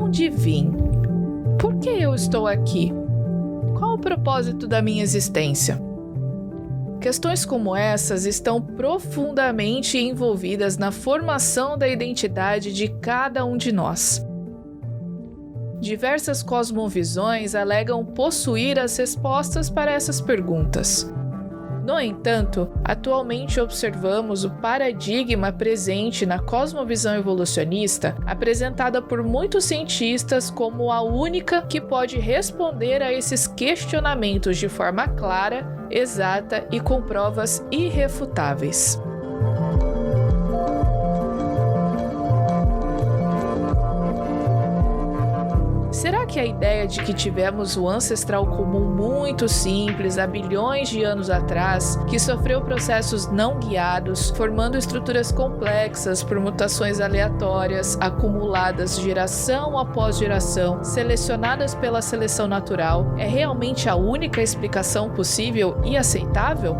onde vim? Por que eu estou aqui? Qual o propósito da minha existência? Questões como essas estão profundamente envolvidas na formação da identidade de cada um de nós. Diversas cosmovisões alegam possuir as respostas para essas perguntas. No entanto, atualmente observamos o paradigma presente na cosmovisão evolucionista, apresentada por muitos cientistas como a única que pode responder a esses questionamentos de forma clara, exata e com provas irrefutáveis. Será que a ideia de que tivemos um ancestral comum muito simples há bilhões de anos atrás, que sofreu processos não guiados, formando estruturas complexas por mutações aleatórias, acumuladas geração após geração, selecionadas pela seleção natural, é realmente a única explicação possível e aceitável?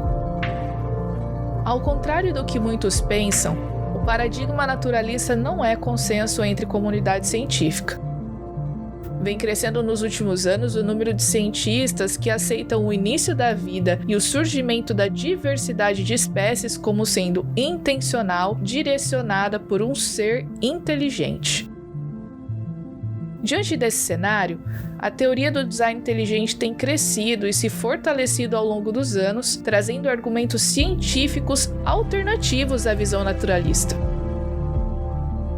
Ao contrário do que muitos pensam, o paradigma naturalista não é consenso entre comunidade científica. Vem crescendo nos últimos anos o número de cientistas que aceitam o início da vida e o surgimento da diversidade de espécies como sendo intencional, direcionada por um ser inteligente. Diante desse cenário, a teoria do design inteligente tem crescido e se fortalecido ao longo dos anos, trazendo argumentos científicos alternativos à visão naturalista.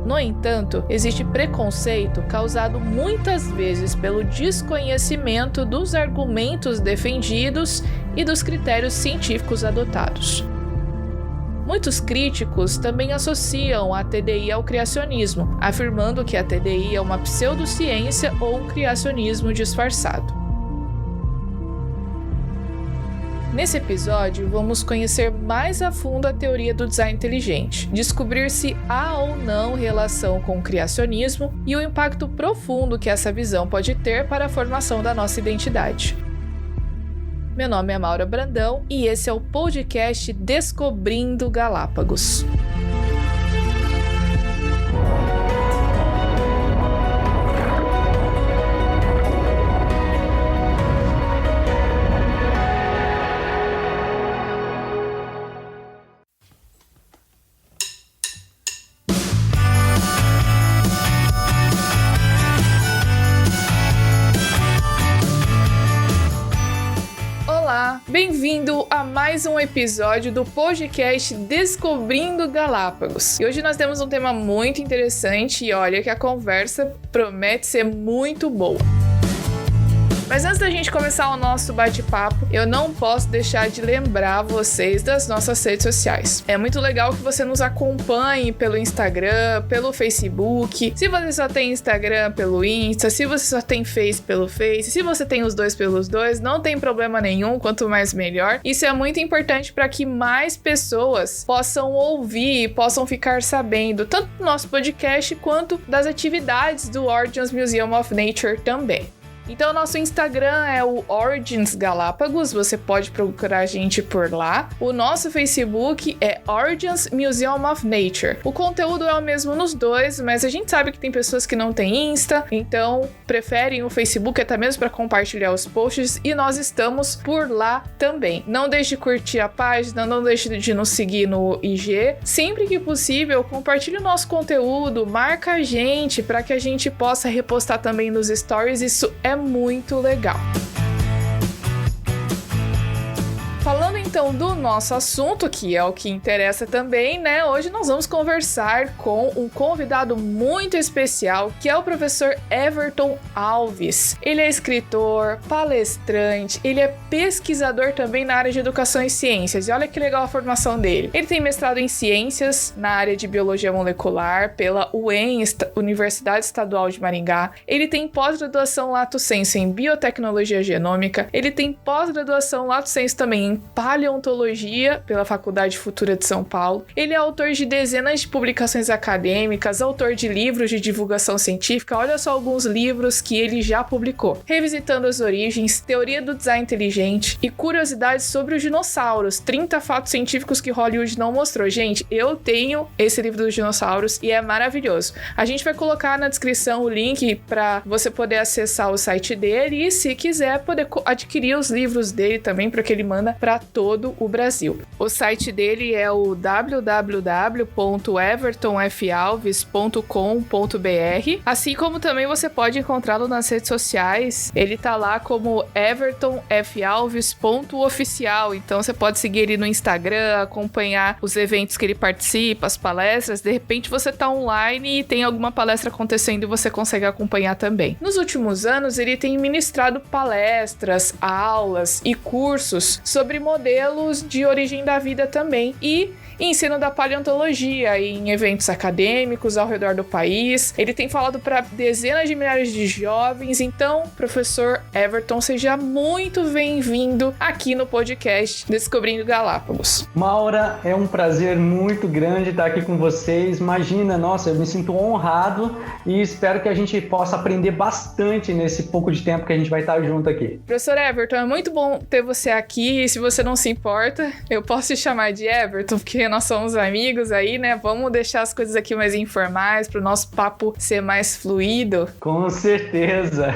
No entanto, existe preconceito causado muitas vezes pelo desconhecimento dos argumentos defendidos e dos critérios científicos adotados. Muitos críticos também associam a TDI ao criacionismo, afirmando que a TDI é uma pseudociência ou um criacionismo disfarçado. Nesse episódio, vamos conhecer mais a fundo a teoria do design inteligente, descobrir se há ou não relação com o criacionismo e o impacto profundo que essa visão pode ter para a formação da nossa identidade. Meu nome é Maura Brandão e esse é o podcast Descobrindo Galápagos. Bem-vindo a mais um episódio do podcast Descobrindo Galápagos. E hoje nós temos um tema muito interessante e olha que a conversa promete ser muito boa. Mas antes da gente começar o nosso bate-papo, eu não posso deixar de lembrar vocês das nossas redes sociais. É muito legal que você nos acompanhe pelo Instagram, pelo Facebook. Se você só tem Instagram, pelo Insta. Se você só tem Face, pelo Face. Se você tem os dois pelos dois, não tem problema nenhum, quanto mais melhor. Isso é muito importante para que mais pessoas possam ouvir e possam ficar sabendo tanto do nosso podcast quanto das atividades do Origins Museum of Nature também. Então, nosso Instagram é o Origins Galápagos, você pode procurar a gente por lá. O nosso Facebook é Origins Museum of Nature. O conteúdo é o mesmo nos dois, mas a gente sabe que tem pessoas que não têm Insta, então preferem o Facebook até mesmo para compartilhar os posts e nós estamos por lá também. Não deixe de curtir a página, não deixe de nos seguir no IG. Sempre que possível, compartilhe o nosso conteúdo, marca a gente para que a gente possa repostar também nos stories, isso é muito legal. Falando então do nosso assunto, que é o que interessa também, né? Hoje nós vamos conversar com um convidado muito especial, que é o professor Everton Alves. Ele é escritor, palestrante, ele é pesquisador também na área de educação e ciências. E olha que legal a formação dele. Ele tem mestrado em ciências na área de biologia molecular pela UEM, Universidade Estadual de Maringá. Ele tem pós-graduação lato sensu em biotecnologia genômica. Ele tem pós-graduação lato sensu também em paleontologia pela Faculdade Futura de São Paulo. Ele é autor de dezenas de publicações acadêmicas, autor de livros de divulgação científica. Olha só alguns livros que ele já publicou: Revisitando as Origens, Teoria do Design Inteligente e Curiosidades sobre os Dinossauros, 30 fatos científicos que Hollywood não mostrou. Gente, eu tenho esse livro dos dinossauros e é maravilhoso. A gente vai colocar na descrição o link para você poder acessar o site dele e, se quiser, poder adquirir os livros dele também, porque ele manda para todo o Brasil. O site dele é o www.evertonfalves.com.br, assim como também você pode encontrá-lo nas redes sociais. Ele tá lá como evertonfalves.oficial, então você pode seguir ele no Instagram, acompanhar os eventos que ele participa, as palestras. De repente você tá online e tem alguma palestra acontecendo e você consegue acompanhar também. Nos últimos anos, ele tem ministrado palestras, aulas e cursos sobre modelos de origem da vida também, e ensino da paleontologia em eventos acadêmicos ao redor do país. Ele tem falado para dezenas de milhares de jovens. Então, professor Everton, seja muito bem-vindo aqui no podcast Descobrindo Galápagos. Maura, é um prazer muito grande estar aqui com vocês. Imagina, nossa, eu me sinto honrado e espero que a gente possa aprender bastante nesse pouco de tempo que a gente vai estar junto aqui. Professor Everton, é muito bom ter você aqui, e se você não se importa, eu posso te chamar de Everton, porque nós somos amigos aí, né? Vamos deixar as coisas aqui mais informais para o nosso papo ser mais fluido. Com certeza.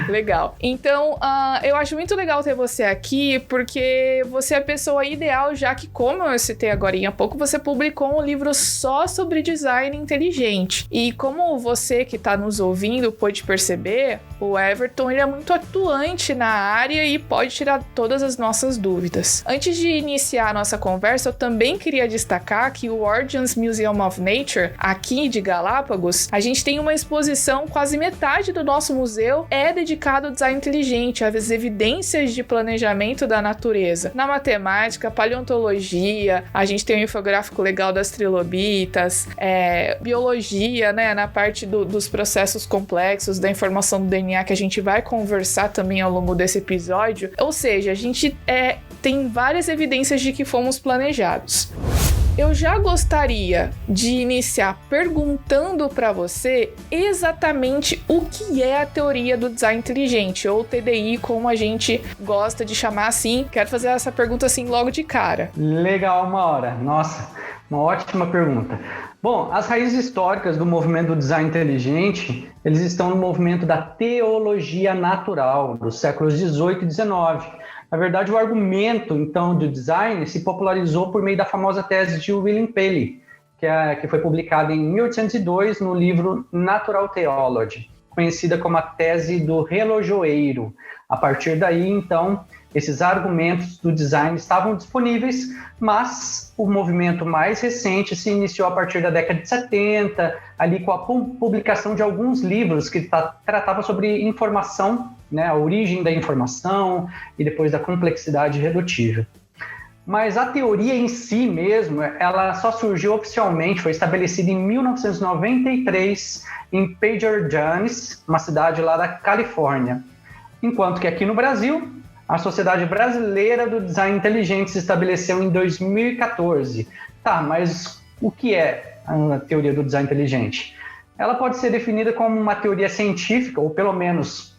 Legal. Então, eu acho muito legal ter você aqui, porque você é a pessoa ideal, já que, como eu citei agora há pouco, você publicou um livro só sobre design inteligente. E como você que está nos ouvindo pode perceber, o Everton ele é muito atuante na área e pode tirar todas as nossas dúvidas. Antes de iniciar a nossa conversa, eu também queria destacar que o Origins Museum of Nature, aqui de Galápagos, a gente tem uma exposição, quase metade do nosso museu é dedicado ao design inteligente, às evidências de planejamento da natureza. Na matemática, paleontologia, a gente tem um infográfico legal das trilobitas, biologia, né, na parte dos processos complexos, da informação do DNA, que a gente vai conversar também ao longo desse episódio. Ou seja, a gente tem várias evidências de que fomos planejados. Eu já gostaria de iniciar perguntando para você exatamente o que é a teoria do design inteligente, ou TDI, como a gente gosta de chamar assim. Quero fazer essa pergunta assim logo de cara. Legal, Maura. Nossa, uma ótima pergunta. Bom, as raízes históricas do movimento do design inteligente, eles estão no movimento da teologia natural, dos séculos 18 e 19. Na verdade, o argumento, então, do design se popularizou por meio da famosa tese de William Paley, que foi publicada em 1802 no livro Natural Theology, conhecida como a tese do relojoeiro. A partir daí, então, esses argumentos do design estavam disponíveis, mas o movimento mais recente se iniciou a partir da década de 70, ali com a publicação de alguns livros que tratavam sobre informação, né, a origem da informação e depois da complexidade redutível. Mas a teoria em si mesmo, ela só surgiu oficialmente, foi estabelecida em 1993 em Page Dunes, uma cidade lá da Califórnia. Enquanto que aqui no Brasil, a Sociedade Brasileira do Design Inteligente se estabeleceu em 2014. Tá, mas o que é a teoria do design inteligente? Ela pode ser definida como uma teoria científica, ou pelo menos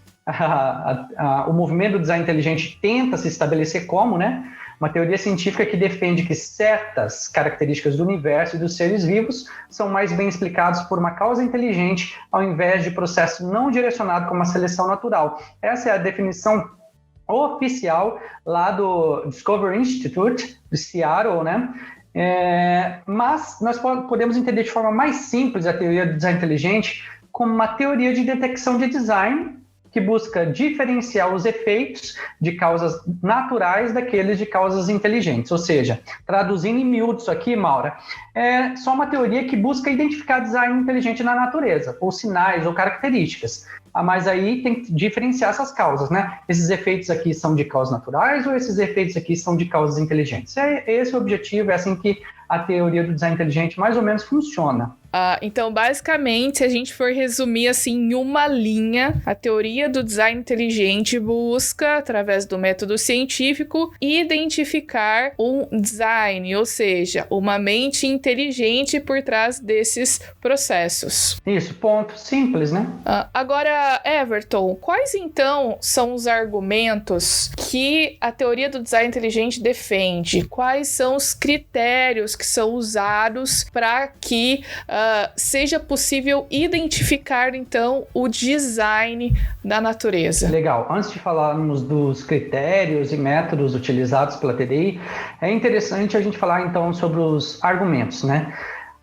o movimento do design inteligente tenta se estabelecer como, né? Uma teoria científica que defende que certas características do universo e dos seres vivos são mais bem explicados por uma causa inteligente, ao invés de processo não direcionado como a seleção natural. Essa é a definição oficial lá do Discovery Institute, de Seattle, né? Mas nós podemos entender de forma mais simples a teoria do design inteligente como uma teoria de detecção de design que busca diferenciar os efeitos de causas naturais daqueles de causas inteligentes. Ou seja, traduzindo em miúdo isso aqui, Maura, é só uma teoria que busca identificar design inteligente na natureza, ou sinais ou características. Mas aí tem que diferenciar essas causas, né? Esses efeitos aqui são de causas naturais ou esses efeitos aqui são de causas inteligentes? É esse o objetivo, é assim que a teoria do design inteligente mais ou menos funciona. Então, basicamente, se a gente for resumir assim em uma linha, a teoria do design inteligente busca, através do método científico, identificar um design, ou seja, uma mente inteligente por trás desses processos. Isso, ponto. Simples, né? Agora, Everton, quais então são os argumentos que a teoria do design inteligente defende? Quais são os critérios que são usados para que seja possível identificar então o design da natureza? Legal. Antes de falarmos dos critérios e métodos utilizados pela TDI, é interessante a gente falar então sobre os argumentos, né?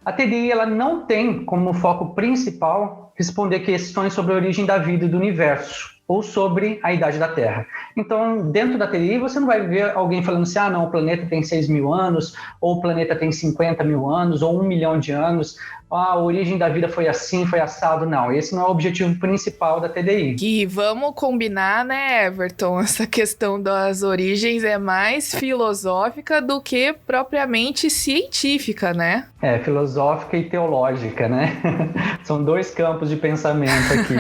A TDI ela não tem como foco principal responder questões sobre a origem da vida e do universo, ou sobre a idade da Terra. Então, dentro da TDI, você não vai ver alguém falando assim, não, o planeta tem 6.000 anos, ou o planeta tem 50.000 anos, ou 1 milhão de anos, a origem da vida foi assim, foi assado. Não, esse não é o objetivo principal da TDI. E vamos combinar, né, Everton? Essa questão das origens é mais filosófica do que propriamente científica, né? Filosófica e teológica, né? São dois campos de pensamento aqui.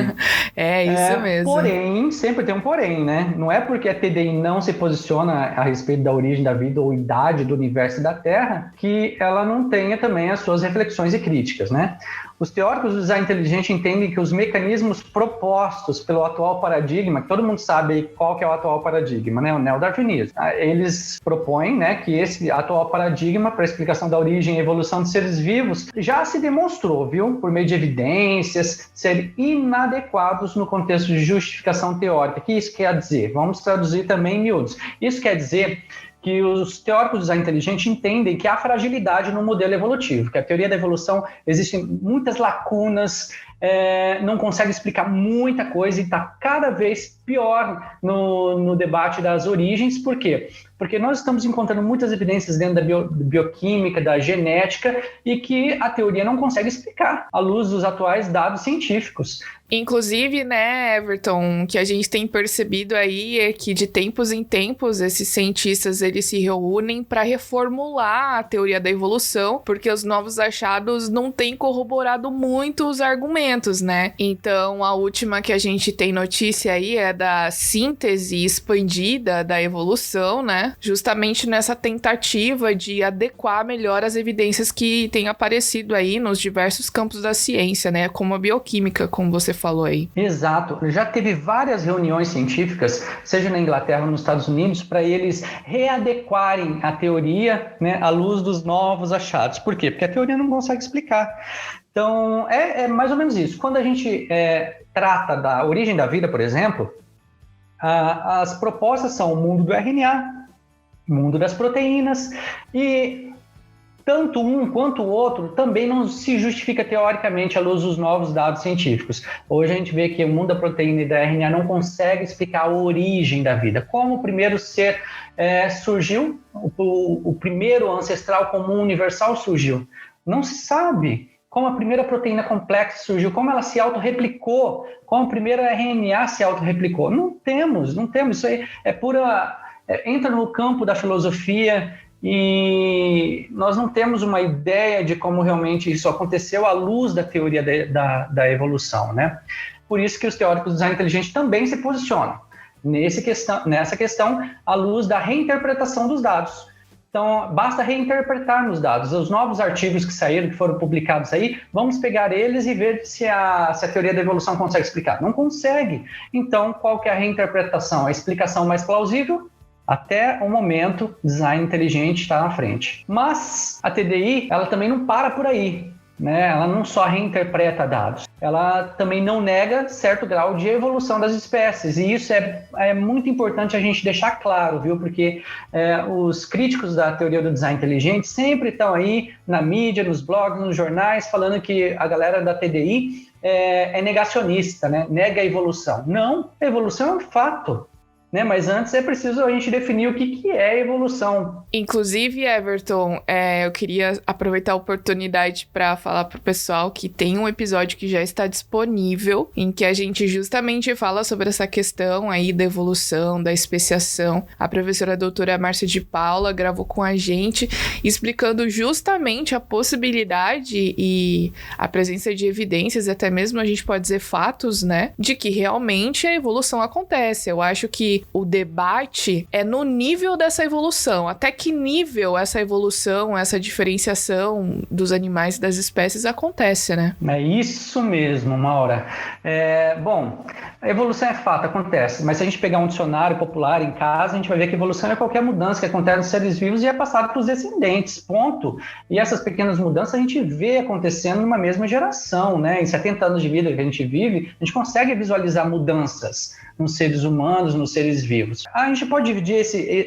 É isso mesmo. Porém, sempre tem um porém, né? Não é porque a TDI não se posiciona a respeito da origem da vida ou idade do universo e da Terra que ela não tenha também as suas reflexões e críticas, né? Os teóricos do design inteligente entendem que os mecanismos propostos pelo atual paradigma, que todo mundo sabe qual que é o atual paradigma, né? O neodarwinismo. Eles propõem, né, que esse atual paradigma para a explicação da origem e evolução de seres vivos já se demonstrou, viu, por meio de evidências, ser inadequados no contexto de justificação teórica. O que isso quer dizer? Vamos traduzir também em miúdos. Isso quer dizer que os teóricos do design inteligente entendem que há fragilidade no modelo evolutivo, que a teoria da evolução existem muitas lacunas, não consegue explicar muita coisa e está cada vez pior no debate das origens. Por quê? Porque nós estamos encontrando muitas evidências dentro da bioquímica, da genética, e que a teoria não consegue explicar à luz dos atuais dados científicos. Inclusive, né, Everton, o que a gente tem percebido aí é que de tempos em tempos esses cientistas eles se reúnem para reformular a teoria da evolução, porque os novos achados não têm corroborado muito os argumentos, né? Então, a última que a gente tem notícia aí é da síntese expandida da evolução, né? Justamente nessa tentativa de adequar melhor as evidências que têm aparecido aí nos diversos campos da ciência, né? Como a bioquímica, como você falou aí. Exato. Já teve várias reuniões científicas, seja na Inglaterra ou nos Estados Unidos, para eles readequarem a teoria, né, à luz dos novos achados. Por quê? Porque a teoria não consegue explicar. Então, é mais ou menos isso. Quando a gente trata da origem da vida, por exemplo, as propostas são o mundo do RNA, o mundo das proteínas, e tanto um quanto o outro também não se justifica teoricamente à luz dos novos dados científicos. Hoje a gente vê que o mundo da proteína e da RNA não consegue explicar a origem da vida. Como o primeiro ser surgiu, o primeiro ancestral comum universal surgiu. Não se sabe como a primeira proteína complexa surgiu, como ela se autorreplicou, como a primeira RNA se autorreplicou. Não temos. Isso aí é pura... entra no campo da filosofia, e nós não temos uma ideia de como realmente isso aconteceu à luz da teoria da evolução, né? Por isso que os teóricos do design inteligente também se posicionam nessa questão à luz da reinterpretação dos dados. Então, basta reinterpretarmos os dados. Os novos artigos que saíram, que foram publicados aí, vamos pegar eles e ver se a teoria da evolução consegue explicar. Não consegue. Então, qual que é a reinterpretação? A explicação mais plausível? Até o momento, design inteligente está na frente. Mas a TDI, ela também não para por aí, né? Ela não só reinterpreta dados, ela também não nega certo grau de evolução das espécies. E isso é muito importante a gente deixar claro, viu? Porque os críticos da teoria do design inteligente sempre estão aí na mídia, nos blogs, nos jornais, falando que a galera da TDI é negacionista, né? Nega a evolução. Não, a evolução é um fato. né? Mas antes é preciso a gente definir o que é evolução. Inclusive, Everton, eu queria aproveitar a oportunidade para falar pro pessoal que tem um episódio que já está disponível, em que a gente justamente fala sobre essa questão aí da evolução, da especiação. A professora doutora Márcia de Paula gravou com a gente, explicando justamente a possibilidade e a presença de evidências, até mesmo a gente pode dizer fatos, né, de que realmente a evolução acontece. Eu acho que o debate é no nível dessa evolução, até que nível essa evolução, essa diferenciação dos animais e das espécies acontece, né? É isso mesmo, Maura. Bom, a evolução é fato, acontece, mas se a gente pegar um dicionário popular em casa, a gente vai ver que evolução é qualquer mudança que acontece nos seres vivos e é passada para os descendentes, ponto. E essas pequenas mudanças a gente vê acontecendo numa mesma geração, né? Em 70 anos de vida que a gente vive, a gente consegue visualizar mudanças nos seres humanos, nos seres vivos. A gente pode dividir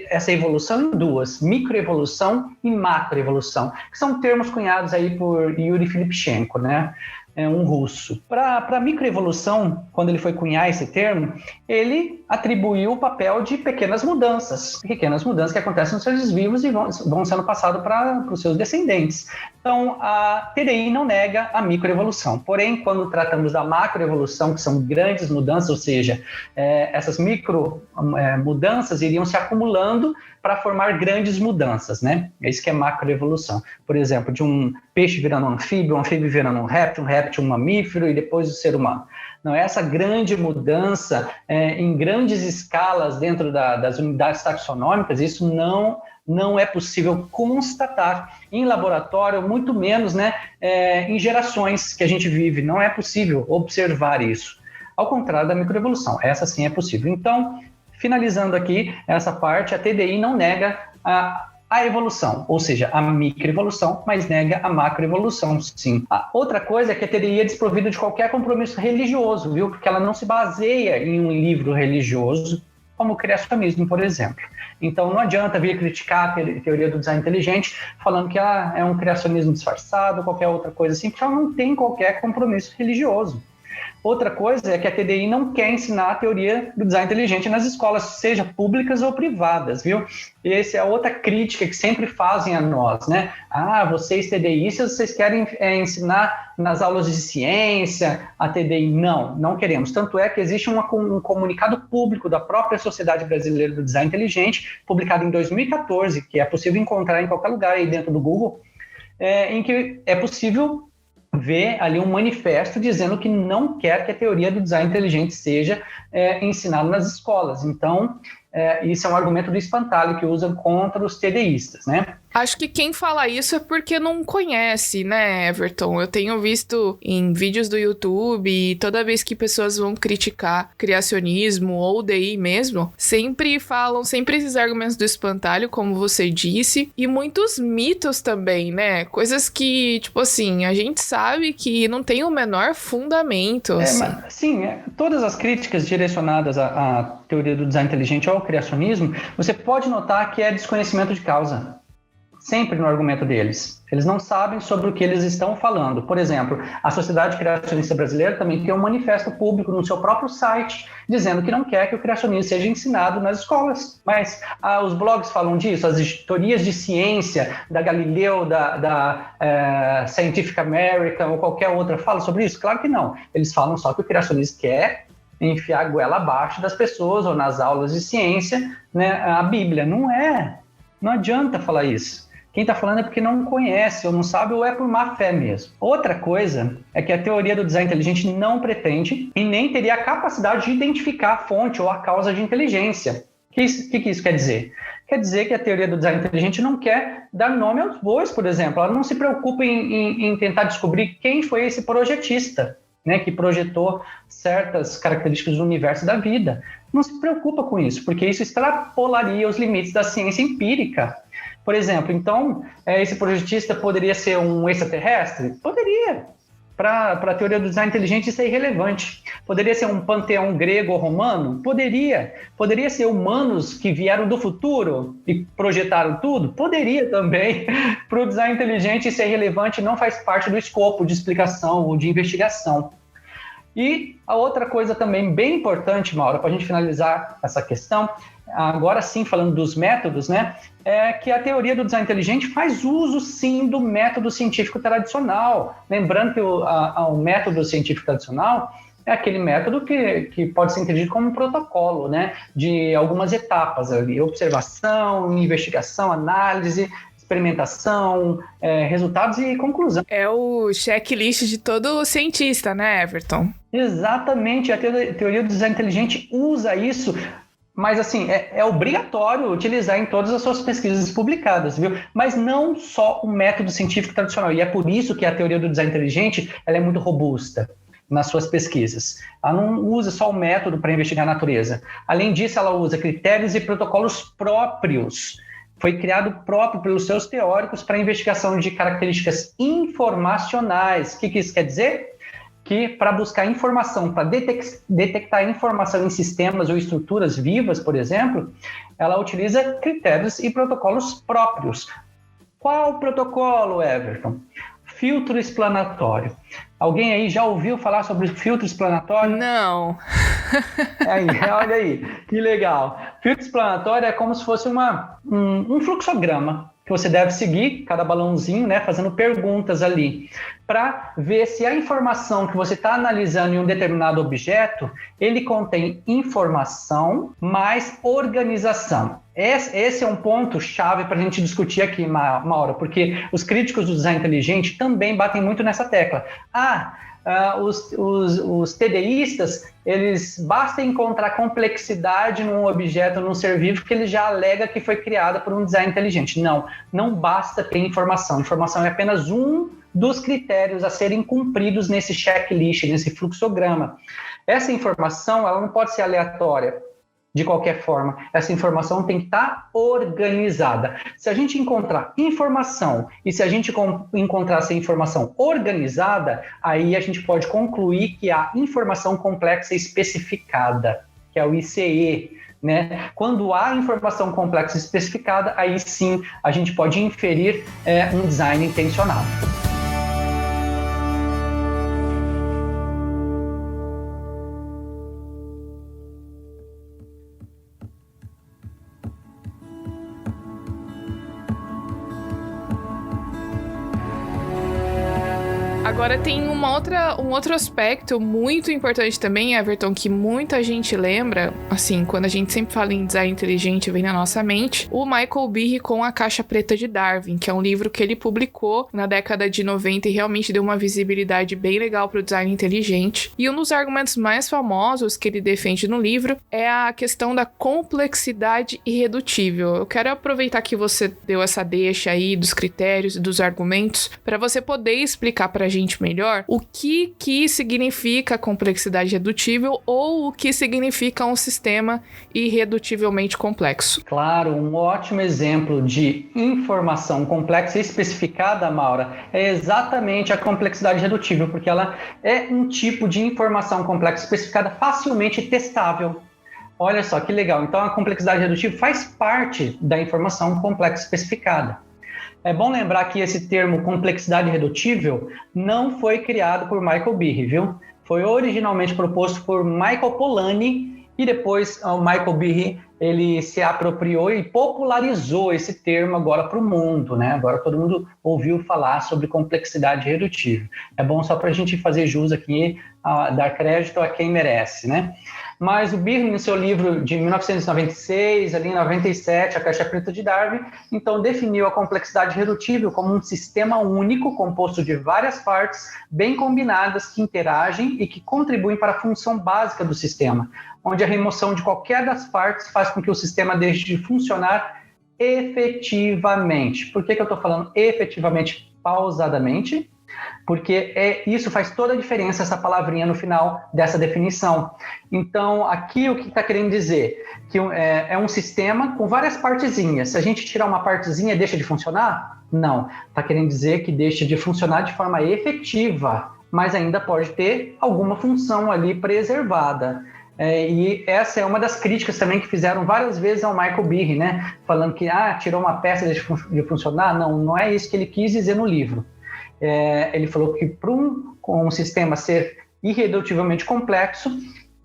essa evolução em duas, microevolução e macroevolução, que são termos cunhados aí por Yuri Filipchenko, né? Um russo. Para a microevolução, quando ele foi cunhar esse termo, ele atribuiu o papel de pequenas mudanças que acontecem nos seres vivos e vão sendo passadas para os seus descendentes. Então, a TDI não nega a microevolução. Porém, quando tratamos da macroevolução, que são grandes mudanças, ou seja, essas micro mudanças iriam se acumulando para formar grandes mudanças, né? É isso que é macroevolução. Por exemplo, de um peixe virando um anfíbio virando um réptil um mamífero e depois o ser humano. Não, essa grande mudança em grandes escalas dentro das unidades taxonômicas, isso não é possível constatar em laboratório, muito menos, né, em gerações que a gente vive. Não é possível observar isso. Ao contrário da microevolução, essa sim é possível. Então, finalizando aqui essa parte, a TDI não nega a evolução, ou seja, a microevolução, mas nega a macroevolução, sim. A outra coisa é que a TDI é desprovida de qualquer compromisso religioso, viu? Porque ela não se baseia em um livro religioso, como o criacionismo, por exemplo. Então, não adianta vir criticar a teoria do design inteligente falando que é um criacionismo disfarçado, qualquer outra coisa assim, porque ela não tem qualquer compromisso religioso. Outra coisa é que a TDI não quer ensinar a teoria do design inteligente nas escolas, seja públicas ou privadas, viu? E essa é outra crítica que sempre fazem a nós, né? Vocês TDIistas, vocês querem ensinar nas aulas de ciência a TDI? Não queremos. Tanto é que existe um comunicado público da própria Sociedade Brasileira do Design Inteligente, publicado em 2014, que é possível encontrar em qualquer lugar aí dentro do Google, em que é possível ver ali um manifesto dizendo que não quer que a teoria do design inteligente seja ensinada nas escolas. Então, isso é um argumento do espantalho que usam contra os TDIistas, né? Acho que quem fala isso é porque não conhece, né, Everton? Eu tenho visto em vídeos do YouTube e toda vez que pessoas vão criticar criacionismo ou DI mesmo, sempre esses argumentos do espantalho, como você disse, e muitos mitos também, né? Coisas que, tipo assim, a gente sabe que não tem o menor fundamento. Todas as críticas direcionadas à teoria do design inteligente ou ao criacionismo, você pode notar que é desconhecimento de causa. Sempre no argumento deles. Eles não sabem sobre o que eles estão falando. Por exemplo, a Sociedade Criacionista Brasileira também tem um manifesto público no seu próprio site, dizendo que não quer que o criacionismo seja ensinado nas escolas. Mas os blogs falam disso, as editorias de ciência, da Galileu, da Scientific American ou qualquer outra, falam sobre isso? Claro que não. Eles falam só que o criacionismo quer enfiar a goela abaixo das pessoas ou nas aulas de ciência, né, a Bíblia. Não adianta falar isso. Quem está falando é porque não conhece ou não sabe ou é por má fé mesmo. Outra coisa é que a teoria do design inteligente não pretende e nem teria a capacidade de identificar a fonte ou a causa de inteligência. O que isso quer dizer? Quer dizer que a teoria do design inteligente não quer dar nome aos bois, por exemplo. Ela não se preocupa em tentar descobrir quem foi esse projetista, né, que projetou certas características do universo da vida. Não se preocupa com isso, porque isso extrapolaria os limites da ciência empírica. Por exemplo, então, esse projetista poderia ser um extraterrestre? Poderia. Para a teoria do design inteligente, isso é irrelevante. Poderia ser um panteão grego ou romano? Poderia. Poderia ser humanos que vieram do futuro e projetaram tudo? Poderia também. Para o design inteligente, isso é irrelevante e não faz parte do escopo de explicação ou de investigação. E a outra coisa também bem importante, Maura, para a gente finalizar essa questão, agora sim falando dos métodos, né, é que a teoria do design inteligente faz uso sim do método científico tradicional. Lembrando que o método científico tradicional é aquele método que pode ser entendido como um protocolo, né, de algumas etapas ali: observação, investigação, análise, experimentação, resultados e conclusão. É o checklist de todo cientista, né, Everton? Exatamente, a teoria do design inteligente usa isso, mas assim, é obrigatório utilizar em todas as suas pesquisas publicadas, viu? Mas não só o método científico tradicional, e é por isso que a teoria do design inteligente ela é muito robusta nas suas pesquisas. Ela não usa só o método para investigar a natureza. Além disso, ela usa critérios e protocolos próprios. Foi criado próprio pelos seus teóricos para investigação de características informacionais. O que isso quer dizer? Que para buscar informação, para detectar informação em sistemas ou estruturas vivas, por exemplo, ela utiliza critérios e protocolos próprios. Qual protocolo, Everton? Filtro explanatório. Alguém aí já ouviu falar sobre filtro explanatório? Não. Olha aí, que legal. Filtro explanatório é como se fosse um fluxograma que você deve seguir, cada balãozinho, né, fazendo perguntas ali, para ver se a informação que você está analisando em um determinado objeto, ele contém informação mais organização. Esse é um ponto chave para a gente discutir aqui, Maura, porque os críticos do design inteligente também batem muito nessa tecla. Os TDIstas, eles basta encontrar complexidade num objeto, num ser vivo, que ele já alega que foi criada por um design inteligente. Não basta ter informação. Informação é apenas um dos critérios a serem cumpridos nesse checklist, nesse fluxograma. Essa informação, ela não pode ser aleatória de qualquer forma. Essa informação tem que estar organizada. Se a gente encontrar informação e se a gente encontrar essa informação organizada, aí a gente pode concluir que há informação complexa especificada, que é o ICE, né? Quando há informação complexa especificada, aí sim a gente pode inferir um design intencional. Agora tem um outro aspecto muito importante também, Everton, que muita gente lembra, assim, quando a gente sempre fala em design inteligente, vem na nossa mente, o Michael Behe com A Caixa Preta de Darwin, que é um livro que ele publicou na década de 90 e realmente deu uma visibilidade bem legal para o design inteligente. E um dos argumentos mais famosos que ele defende no livro é a questão da complexidade irredutível. Eu quero aproveitar que você deu essa deixa aí dos critérios e dos argumentos para você poder explicar para a gente melhor o que significa complexidade redutível ou o que significa um sistema irredutivelmente complexo. Claro, um ótimo exemplo de informação complexa e especificada, Maura, é exatamente a complexidade redutível, porque ela é um tipo de informação complexa especificada facilmente testável. Olha só que legal. Então a complexidade redutível faz parte da informação complexa especificada. É bom lembrar que esse termo complexidade redutível não foi criado por Michael Behe, viu? Foi originalmente proposto por Michael Polanyi e depois o Michael Behe ele se apropriou e popularizou esse termo agora para o mundo, né? Agora todo mundo ouviu falar sobre complexidade redutível. É bom só para a gente fazer jus aqui, dar crédito a quem merece, né? Mas o Behe, no seu livro de 1996, ali em 97, A Caixa Preta de Darwin, então definiu a complexidade redutível como um sistema único composto de várias partes bem combinadas que interagem e que contribuem para a função básica do sistema, onde a remoção de qualquer das partes faz com que o sistema deixe de funcionar efetivamente. Por que eu estou falando efetivamente pausadamente? Porque isso faz toda a diferença, essa palavrinha no final dessa definição. Então, aqui o que está querendo dizer? Que é um sistema com várias partezinhas. Se a gente tirar uma partezinha, deixa de funcionar? Não. Está querendo dizer que deixa de funcionar de forma efetiva, mas ainda pode ter alguma função ali preservada. E essa é uma das críticas também que fizeram várias vezes ao Michael Behe, né? Falando que tirou uma peça e deixa de funcionar. Não é isso que ele quis dizer no livro. Ele falou que para um sistema ser irredutivelmente complexo,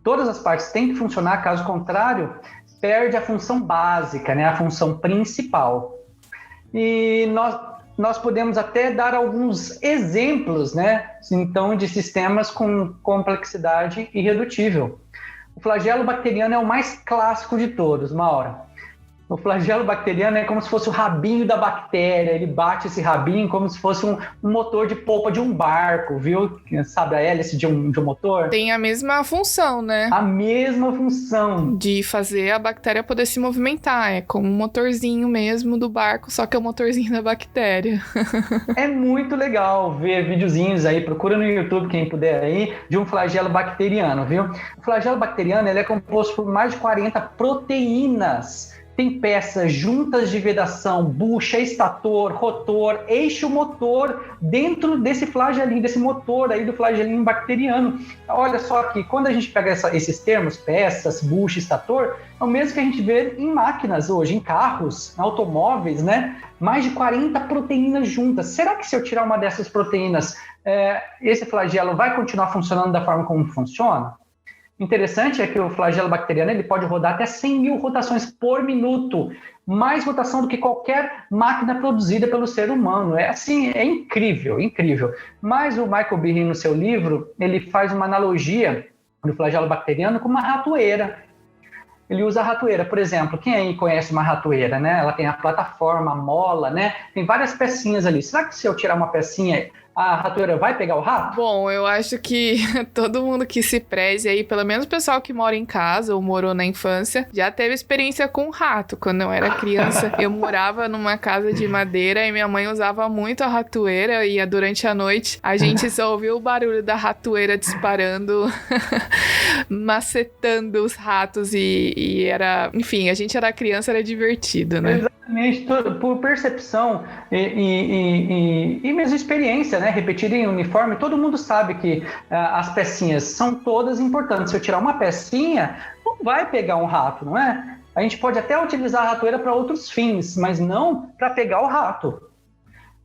todas as partes têm que funcionar, caso contrário, perde a função básica, né, a função principal. E nós podemos até dar alguns exemplos, né, então, de sistemas com complexidade irredutível. O flagelo bacteriano é o mais clássico de todos, Maura. O flagelo bacteriano é como se fosse o rabinho da bactéria, ele bate esse rabinho como se fosse um motor de polpa de um barco, viu? Sabe a hélice de um motor? Tem a mesma função, né? A mesma função. De fazer a bactéria poder se movimentar, é como um motorzinho mesmo do barco, só que é o motorzinho da bactéria. É muito legal ver videozinhos aí, procura no YouTube quem puder aí, de um flagelo bacteriano, viu? O flagelo bacteriano ele é composto por mais de 40 proteínas. Tem peças juntas de vedação, bucha, estator, rotor, eixo motor dentro desse flagelinho, desse motor aí do flagelinho bacteriano. Olha só que quando a gente pega esses termos, peças, bucha, estator, é o mesmo que a gente vê em máquinas hoje, em carros, em automóveis, né? Mais de 40 proteínas juntas. Será que se eu tirar uma dessas proteínas, esse flagelo vai continuar funcionando da forma como funciona? Interessante é que o flagelo bacteriano ele pode rodar até 100 mil rotações por minuto, mais rotação do que qualquer máquina produzida pelo ser humano. É assim, é incrível, incrível. Mas o Michael Behe, no seu livro, ele faz uma analogia do flagelo bacteriano com uma ratoeira. Ele usa a ratoeira, por exemplo, quem aí conhece uma ratoeira, né? Ela tem a plataforma, a mola, né? Tem várias pecinhas ali. Será que se eu tirar uma pecinha, a ratoeira vai pegar o rato? Bom, eu acho que todo mundo que se preze aí, pelo menos o pessoal que mora em casa ou morou na infância, já teve experiência com rato. Quando eu era criança, eu morava numa casa de madeira e minha mãe usava muito a ratoeira e durante a noite a gente só ouvia o barulho da ratoeira disparando, macetando os ratos e era... Enfim, a gente era criança, era divertido, né? Exatamente, por percepção e mesmo experiência, né? Repetir em uniforme, todo mundo sabe que as pecinhas são todas importantes. Se eu tirar uma pecinha, não vai pegar um rato, não é? A gente pode até utilizar a ratoeira para outros fins, mas não para pegar o rato.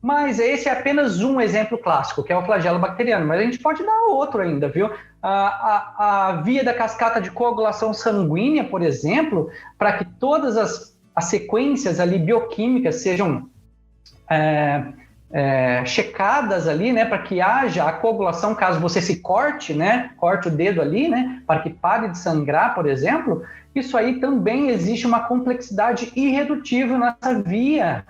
Mas esse é apenas um exemplo clássico, que é o flagelo bacteriano, mas a gente pode dar outro ainda, viu? A via da cascata de coagulação sanguínea, por exemplo, para que todas as sequências ali bioquímicas sejam checadas ali, né, para que haja a coagulação caso você se corte, né, corte o dedo ali, né, para que pare de sangrar, por exemplo. Isso aí também existe uma complexidade irredutível nessa via.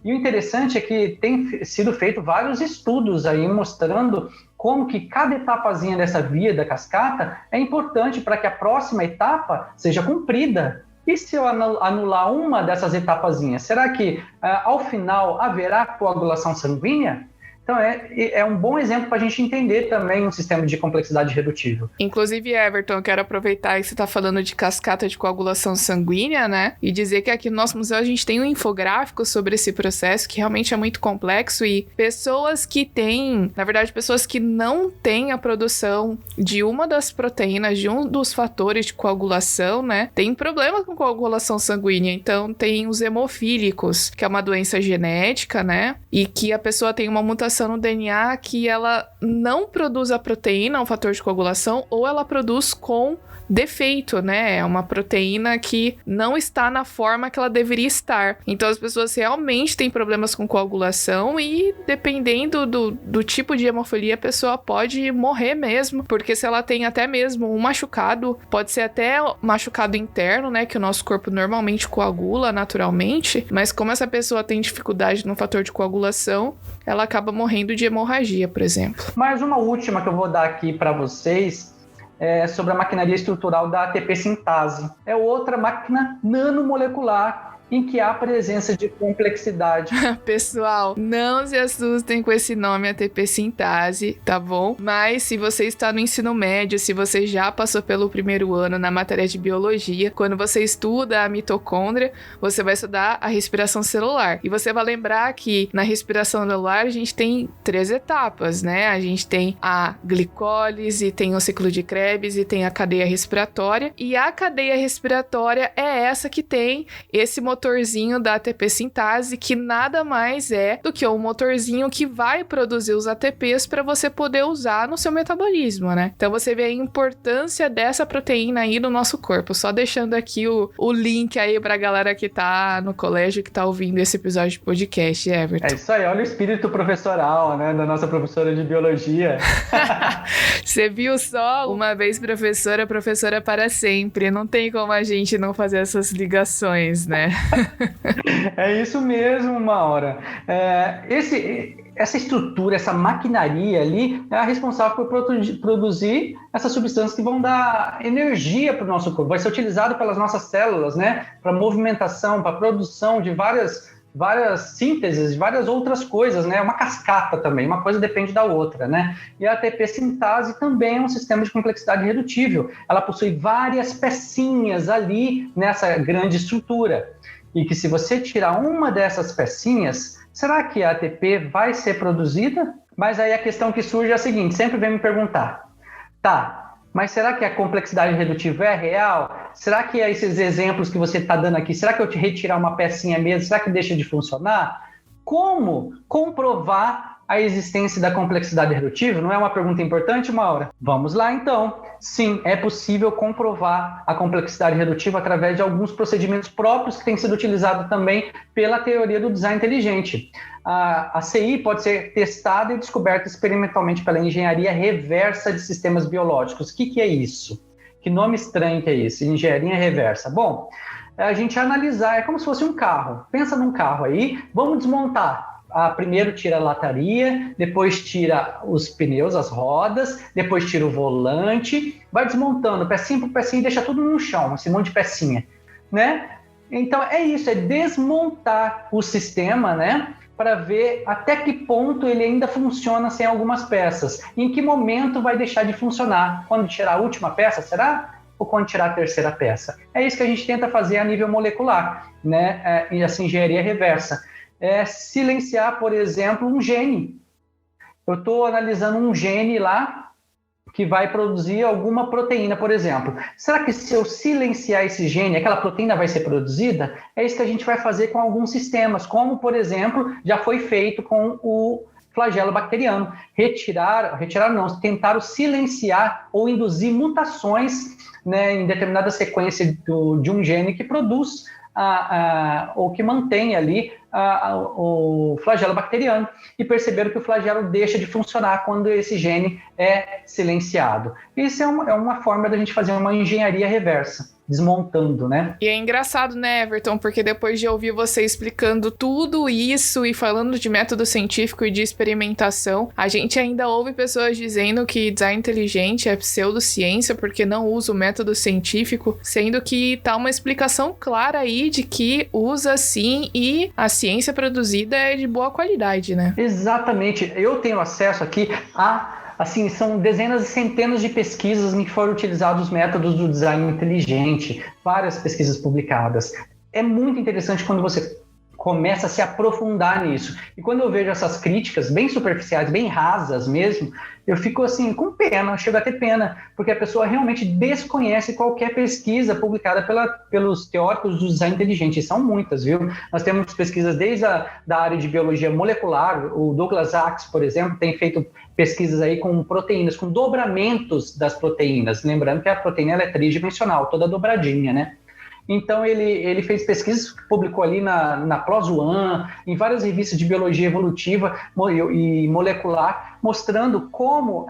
E o interessante é que tem sido feito vários estudos aí mostrando como que cada etapazinha dessa via da cascata é importante para que a próxima etapa seja cumprida. E se eu anular uma dessas etapazinhas, será que ao final haverá coagulação sanguínea? Então é um bom exemplo para a gente entender também um sistema de complexidade redutível. Inclusive, Everton, eu quero aproveitar que você está falando de cascata de coagulação sanguínea, né? E dizer que aqui no nosso museu a gente tem um infográfico sobre esse processo que realmente é muito complexo e pessoas que têm, na verdade, pessoas que não têm a produção de uma das proteínas, de um dos fatores de coagulação, né? Tem problema com coagulação sanguínea. Então, tem os hemofílicos, que é uma doença genética, né? E que a pessoa tem uma mutação no DNA que ela não produz a proteína, um fator de coagulação, ou ela produz com defeito, né? É uma proteína que não está na forma que ela deveria estar. Então as pessoas realmente têm problemas com coagulação e dependendo do tipo de hemofilia, a pessoa pode morrer mesmo, porque se ela tem até mesmo um machucado, pode ser até machucado interno, né? Que o nosso corpo normalmente coagula naturalmente, mas como essa pessoa tem dificuldade no fator de coagulação, ela acaba morrendo de hemorragia, por exemplo. Mais uma última que eu vou dar aqui para vocês é sobre a maquinaria estrutural da ATP sintase. É outra máquina nanomolecular em que há presença de complexidade. Pessoal, não se assustem com esse nome ATP sintase, tá bom? Mas se você está no ensino médio, se você já passou pelo primeiro ano na matéria de biologia, quando você estuda a mitocôndria, você vai estudar a respiração celular. E você vai lembrar que na respiração celular a gente tem 3 etapas, né? A gente tem a glicólise, tem o ciclo de Krebs e tem a cadeia respiratória. E a cadeia respiratória é essa que tem esse motor motorzinho da ATP sintase, que nada mais é do que um motorzinho que vai produzir os ATPs para você poder usar no seu metabolismo, né? Então você vê a importância dessa proteína aí no nosso corpo. Só deixando aqui o link aí pra galera que tá no colégio, que tá ouvindo esse episódio de podcast, Everton. É isso aí, olha o espírito professoral, né, da nossa professora de biologia. Você viu só? Uma vez professora, professora para sempre. Não tem como a gente não fazer essas ligações, né? É isso mesmo, Maura. Essa estrutura, essa maquinaria ali é a responsável por produzir essas substâncias que vão dar energia para o nosso corpo. Vai ser utilizado pelas nossas células, né, para movimentação, para produção de várias sínteses, de várias outras coisas, né? Uma cascata também, uma coisa depende da outra, né? E a ATP sintase também é um sistema de complexidade redutível. Ela possui várias pecinhas ali nessa grande estrutura. E que se você tirar uma dessas pecinhas, será que a ATP vai ser produzida? Mas aí a questão que surge é a seguinte, sempre vem me perguntar, tá, mas será que a complexidade redutiva é real? Será que esses exemplos que você está dando aqui, será que eu te retirar uma pecinha mesmo, será que deixa de funcionar? Como comprovar a existência da complexidade redutiva? Não é uma pergunta importante, Maura? Vamos lá, então. Sim, é possível comprovar a complexidade redutiva através de alguns procedimentos próprios que têm sido utilizados também pela teoria do design inteligente. A CI pode ser testada e descoberta experimentalmente pela engenharia reversa de sistemas biológicos. O que é isso? Que nome estranho que é isso? Engenharia reversa. Bom, a gente analisar, é como se fosse um carro. Pensa num carro aí, vamos desmontar. Primeiro tira a lataria, depois tira os pneus, as rodas, depois tira o volante, vai desmontando pecinha por pecinha e deixa tudo no chão, esse monte de pecinha, né? Então é isso, é desmontar o sistema, né? Para ver até que ponto ele ainda funciona sem algumas peças. Em que momento vai deixar de funcionar? Quando tirar a última peça, será? Ou quando tirar a terceira peça? É isso que a gente tenta fazer a nível molecular, né? E essa engenharia reversa. Silenciar, por exemplo, um gene. Eu estou analisando um gene lá que vai produzir alguma proteína, por exemplo. Será que se eu silenciar esse gene, aquela proteína vai ser produzida? É isso que a gente vai fazer com alguns sistemas, como, por exemplo, já foi feito com o flagelo bacteriano. Tentaram silenciar ou induzir mutações, né, em determinada sequência de um gene que produz ou que mantém ali o flagelo bacteriano, e perceberam que o flagelo deixa de funcionar quando esse gene é silenciado. Isso é uma forma da gente fazer uma engenharia reversa, desmontando, né? E é engraçado, né, Everton, porque depois de ouvir você explicando tudo isso e falando de método científico e de experimentação, a gente ainda ouve pessoas dizendo que design inteligente é pseudociência porque não usa o método científico, sendo que tá uma explicação clara aí de que usa sim, e a ciência produzida é de boa qualidade, né? Exatamente. Eu tenho acesso aqui assim, são dezenas e centenas de pesquisas em que foram utilizados os métodos do design inteligente, várias pesquisas publicadas. É muito interessante quando você começa a se aprofundar nisso. E quando eu vejo essas críticas bem superficiais, bem rasas mesmo, eu fico assim, com pena, chego a ter pena, porque a pessoa realmente desconhece qualquer pesquisa publicada pelos teóricos do design inteligente, e são muitas, viu? Nós temos pesquisas desde da área de biologia molecular, o Douglas Axe, por exemplo, tem feito pesquisas aí com proteínas, com dobramentos das proteínas, lembrando que a proteína ela é tridimensional, toda dobradinha, né? Então, ele fez pesquisas, publicou ali na PLOS ONE, em várias revistas de biologia evolutiva e molecular, mostrando como,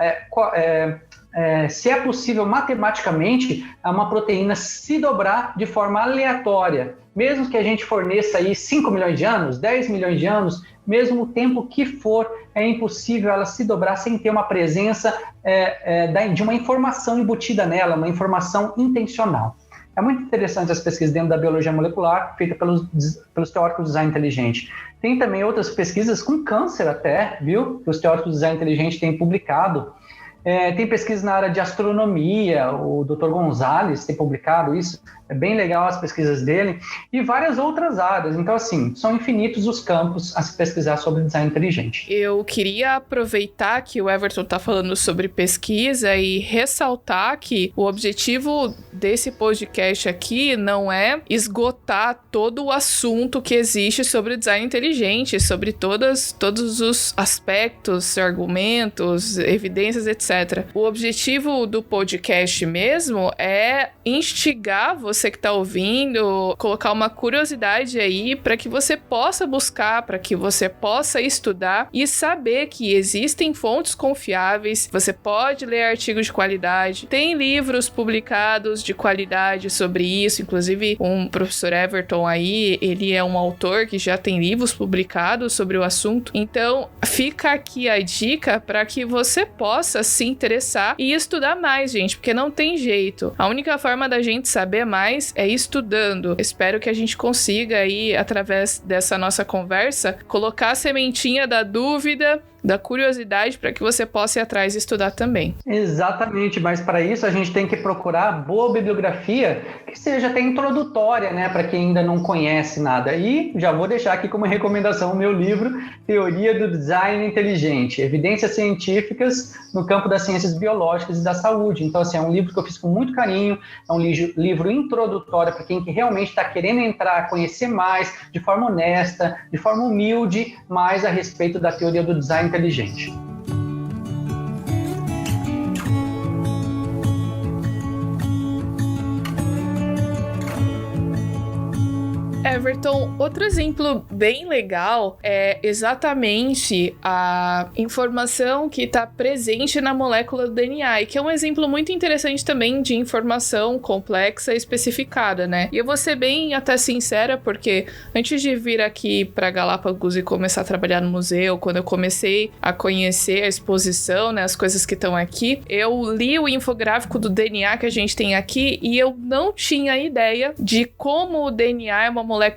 se é possível matematicamente uma proteína se dobrar de forma aleatória. Mesmo que a gente forneça aí 5 milhões de anos, 10 milhões de anos, mesmo o tempo que for, é impossível ela se dobrar sem ter uma presença de uma informação embutida nela, uma informação intencional. É muito interessante as pesquisas dentro da biologia molecular, feitas pelos teóricos do design inteligente. Tem também outras pesquisas com câncer até, viu? Que os teóricos do design inteligente têm publicado. Tem pesquisas na área de astronomia, o Dr. Gonzalez tem publicado isso, é bem legal as pesquisas dele, e várias outras áreas. Então, assim, são infinitos os campos a se pesquisar sobre design inteligente. Eu queria aproveitar que o Everton está falando sobre pesquisa e ressaltar que o objetivo desse podcast aqui não é esgotar todo o assunto que existe sobre design inteligente, sobre todos os aspectos, argumentos, evidências, etc. O objetivo do podcast mesmo é instigar você que está ouvindo, colocar uma curiosidade aí para que você possa buscar, para que você possa estudar e saber que existem fontes confiáveis, você pode ler artigos de qualidade, tem livros publicados de qualidade sobre isso, inclusive um professor Everton aí, ele é um autor que já tem livros publicados sobre o assunto, então fica aqui a dica para que você possa se interessar e estudar mais, gente, porque não tem jeito. A única forma da gente saber mais é estudando. Espero que a gente consiga aí, através dessa nossa conversa, colocar a sementinha da dúvida, da curiosidade, para que você possa ir atrás e estudar também. Exatamente, mas para isso a gente tem que procurar boa bibliografia que seja até introdutória, né, para quem ainda não conhece nada. E já vou deixar aqui como recomendação o meu livro, Teoria do Design Inteligente, Evidências Científicas no Campo das Ciências Biológicas e da Saúde. Então, assim, é um livro que eu fiz com muito carinho, é um livro introdutório para quem que realmente está querendo entrar, conhecer mais, de forma honesta, de forma humilde, mais a respeito da teoria do design inteligente. Everton, outro exemplo bem legal é exatamente a informação que está presente na molécula do DNA, e que é um exemplo muito interessante também de informação complexa e especificada, né? E eu vou ser bem até sincera, porque antes de vir aqui para Galápagos e começar a trabalhar no museu, quando eu comecei a conhecer a exposição, né, as coisas que estão aqui, eu li o infográfico do DNA que a gente tem aqui e eu não tinha ideia de como o DNA é uma molécula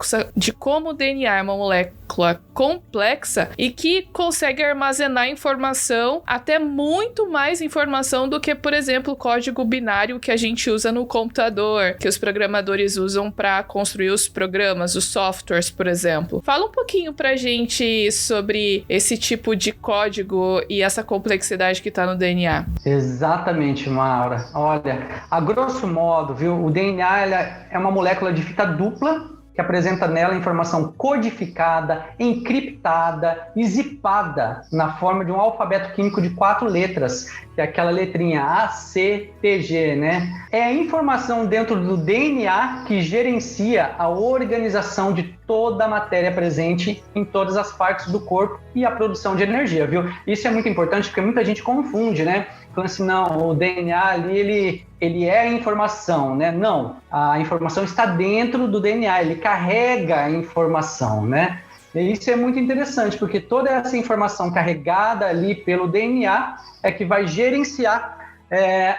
complexa e que consegue armazenar informação, até muito mais informação do que, por exemplo, o código binário que a gente usa no computador, que os programadores usam para construir os programas, os softwares, por exemplo. Fala um pouquinho pra gente sobre esse tipo de código e essa complexidade que tá no DNA. Exatamente, Maura. Olha, a grosso modo, viu, o DNA é uma molécula de fita dupla que apresenta nela informação codificada, encriptada e zipada na forma de um alfabeto químico de 4 letras, que é aquela letrinha A, C, T, G, né? É a informação dentro do DNA que gerencia a organização de toda a matéria presente em todas as partes do corpo e a produção de energia, viu? Isso é muito importante porque muita gente confunde, né? Falando assim, não, o DNA ali, ele é a informação, né? Não, a informação está dentro do DNA, ele carrega a informação, né? E isso é muito interessante, porque toda essa informação carregada ali pelo DNA é que vai gerenciar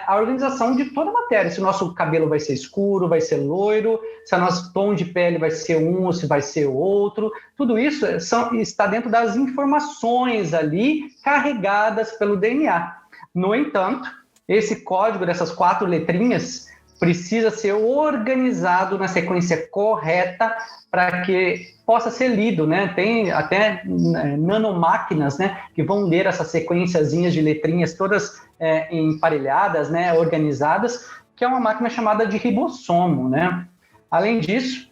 a organização de toda a matéria. Se o nosso cabelo vai ser escuro, vai ser loiro, se o nosso tom de pele vai ser um ou se vai ser outro, tudo isso está dentro das informações ali carregadas pelo DNA. No entanto, esse código dessas 4 letrinhas precisa ser organizado na sequência correta para que possa ser lido, né? Tem até nanomáquinas, né, que vão ler essas sequenciazinhas de letrinhas todas emparelhadas, né, organizadas, que é uma máquina chamada de ribossomo, né? Além disso,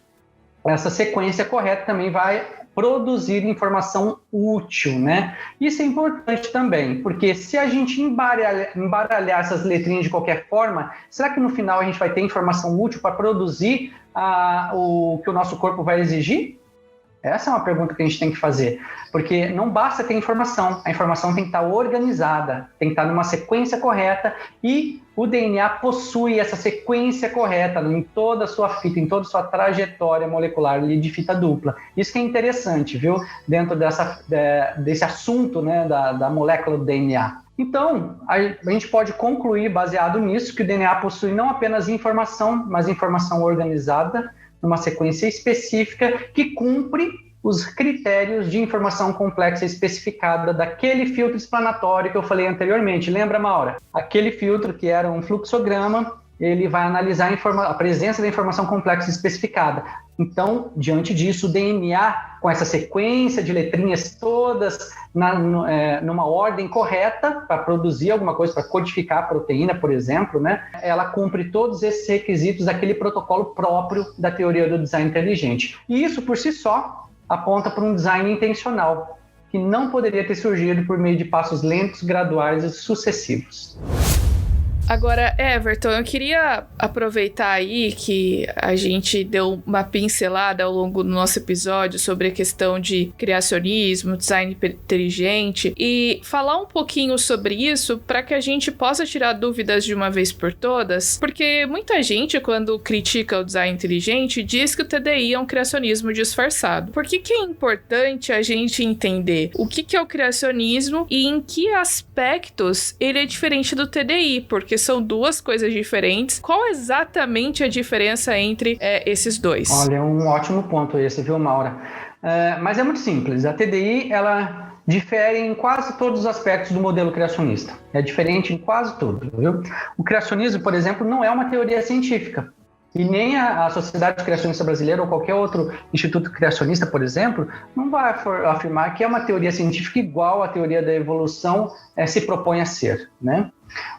essa sequência correta também vai produzir informação útil, né? Isso é importante também, porque se a gente embaralhar essas letrinhas de qualquer forma, será que no final a gente vai ter informação útil para produzir o que o nosso corpo vai exigir? Essa é uma pergunta que a gente tem que fazer, porque não basta ter informação, a informação tem que estar organizada, tem que estar numa sequência correta e o DNA possui essa sequência correta em toda a sua fita, em toda a sua trajetória molecular de fita dupla. Isso que é interessante, viu? Dentro desse assunto, né, da molécula do DNA. Então, a gente pode concluir, baseado nisso, que o DNA possui não apenas informação, mas informação organizada, numa sequência específica que cumpre os critérios de informação complexa especificada daquele filtro explanatório que eu falei anteriormente. Lembra, Maura? Aquele filtro que era um fluxograma, ele vai analisar a presença da informação complexa especificada. Então, diante disso, o DNA, com essa sequência de letrinhas todas numa ordem correta, para produzir alguma coisa, para codificar a proteína, por exemplo, né? Ela cumpre todos esses requisitos daquele protocolo próprio da teoria do design inteligente. E isso, por si só, aponta para um design intencional, que não poderia ter surgido por meio de passos lentos, graduais e sucessivos. Agora, Everton, eu queria aproveitar aí que a gente deu uma pincelada ao longo do nosso episódio sobre a questão de criacionismo, design inteligente e falar um pouquinho sobre isso para que a gente possa tirar dúvidas de uma vez por todas, porque muita gente, quando critica o design inteligente, diz que o TDI é um criacionismo disfarçado. Por que é importante a gente entender o que é o criacionismo e em que aspectos ele é diferente do TDI? Porque são duas coisas diferentes. Qual exatamente a diferença entre esses dois? Olha, um ótimo ponto esse, viu, Maura? Mas é muito simples. A TDI, ela difere em quase todos os aspectos do modelo criacionista. É diferente em quase tudo, viu? O criacionismo, por exemplo, não é uma teoria científica. E nem a Sociedade Criacionista Brasileira ou qualquer outro instituto criacionista, por exemplo, não vai afirmar que é uma teoria científica igual à teoria da evolução se propõe a ser, né?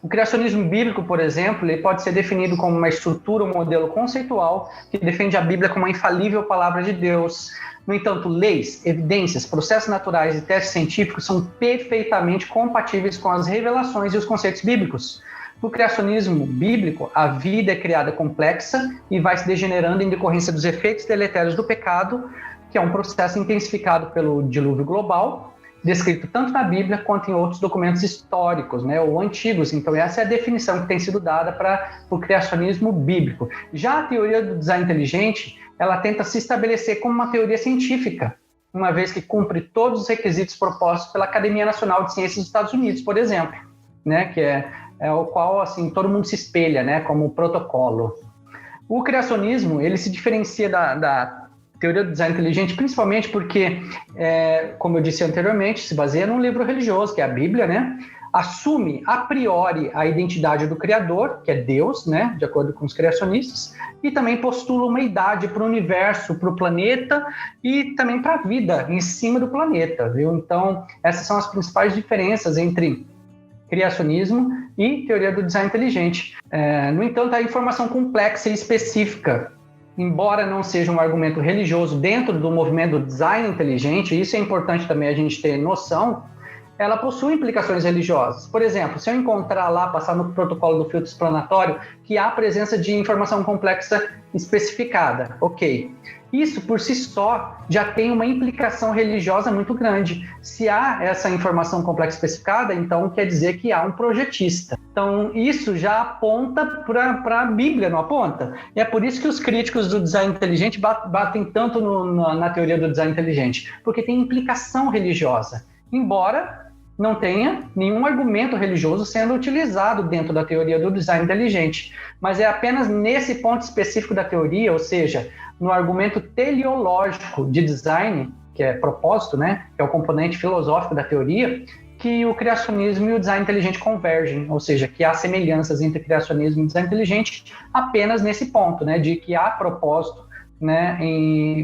O criacionismo bíblico, por exemplo, ele pode ser definido como uma estrutura, um modelo conceitual que defende a Bíblia como uma infalível palavra de Deus. No entanto, leis, evidências, processos naturais e testes científicos são perfeitamente compatíveis com as revelações e os conceitos bíblicos. No criacionismo bíblico, a vida é criada complexa e vai se degenerando em decorrência dos efeitos deletérios do pecado, que é um processo intensificado pelo dilúvio global, descrito tanto na Bíblia quanto em outros documentos históricos, né, ou antigos. Então, essa é a definição que tem sido dada para o criacionismo bíblico. Já a teoria do design inteligente, ela tenta se estabelecer como uma teoria científica, uma vez que cumpre todos os requisitos propostos pela Academia Nacional de Ciências dos Estados Unidos, por exemplo, né, que é o qual assim todo mundo se espelha, né, como protocolo. O criacionismo, ele se diferencia da teoria do design inteligente principalmente porque, como eu disse anteriormente, se baseia num livro religioso, que é a Bíblia, né, assume a priori a identidade do Criador, que é Deus, né, de acordo com os criacionistas, e também postula uma idade para o universo, para o planeta e também para a vida em cima do planeta, viu? Então, essas são as principais diferenças entre criacionismo e teoria do design inteligente. No entanto, a informação complexa e específica, embora não seja um argumento religioso dentro do movimento do design inteligente, isso é importante também a gente ter noção, ela possui implicações religiosas. Por exemplo, se eu encontrar lá, passar no protocolo do filtro explanatório, que há presença de informação complexa especificada, ok. Isso, por si só, já tem uma implicação religiosa muito grande. Se há essa informação complexa especificada, então quer dizer que há um projetista. Então, isso já aponta para a Bíblia, não aponta? E é por isso que os críticos do design inteligente batem tanto na teoria do design inteligente, porque tem implicação religiosa. Embora não tenha nenhum argumento religioso sendo utilizado dentro da teoria do design inteligente. Mas é apenas nesse ponto específico da teoria, ou seja, no argumento teleológico de design, que é propósito, né, que é o componente filosófico da teoria, que o criacionismo e o design inteligente convergem, ou seja, que há semelhanças entre criacionismo e design inteligente apenas nesse ponto, né, de que há propósito, né,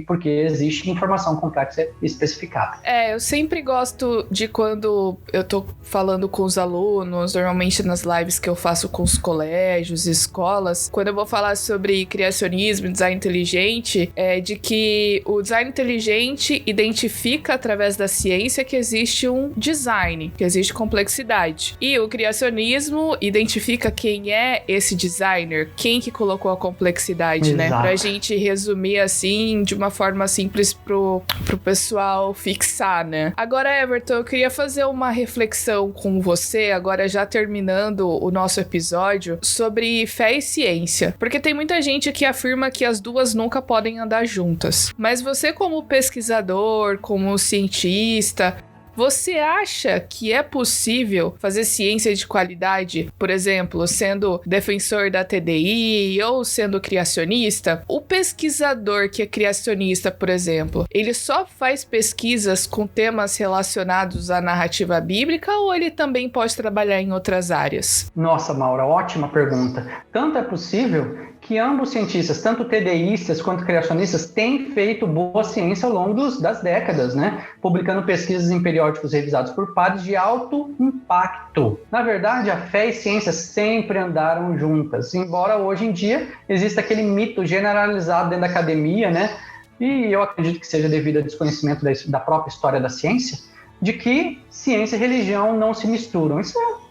porque existe informação complexa especificada. Eu sempre gosto de quando eu tô falando com os alunos, normalmente nas lives que eu faço com os colégios, escolas, quando eu vou falar sobre criacionismo e design inteligente, de que o design inteligente identifica através da ciência que existe um design, que existe complexidade. E o criacionismo identifica quem é esse designer, quem que colocou a complexidade, né? Pra gente resumir assim, de uma forma simples pro pessoal fixar, né? Agora, Everton, eu queria fazer uma reflexão com você, agora já terminando o nosso episódio, sobre fé e ciência. Porque tem muita gente que afirma que as duas nunca podem andar juntas. Mas você, como pesquisador, como cientista, Você acha que é possível fazer ciência de qualidade, por exemplo, sendo defensor da TDI ou sendo criacionista? O pesquisador que é criacionista, por exemplo, ele só faz pesquisas com temas relacionados à narrativa bíblica ou ele também pode trabalhar em outras áreas? Nossa, Maura, ótima pergunta. Tanto é possível que ambos cientistas, tanto TDIstas quanto criacionistas, têm feito boa ciência ao longo das décadas, né? Publicando pesquisas em periódicos revisados por pares de alto impacto. Na verdade, a fé e ciência sempre andaram juntas, embora hoje em dia exista aquele mito generalizado dentro da academia, né? E eu acredito que seja devido ao desconhecimento da própria história da ciência, de que ciência e religião não se misturam. Isso é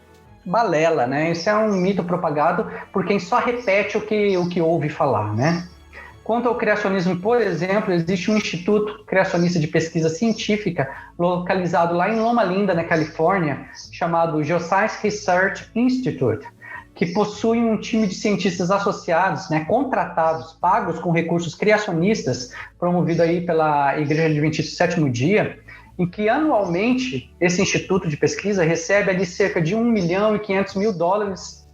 balela, né? Isso é um mito propagado por quem só repete o que ouve falar, né? Quanto ao criacionismo, por exemplo, existe um instituto criacionista de pesquisa científica localizado lá em Loma Linda, na Califórnia, chamado Geoscience Research Institute, que possui um time de cientistas associados, né, contratados, pagos com recursos criacionistas, promovido aí pela Igreja Adventista do Sétimo Dia, em que anualmente esse instituto de pesquisa recebe ali cerca de $1.500.000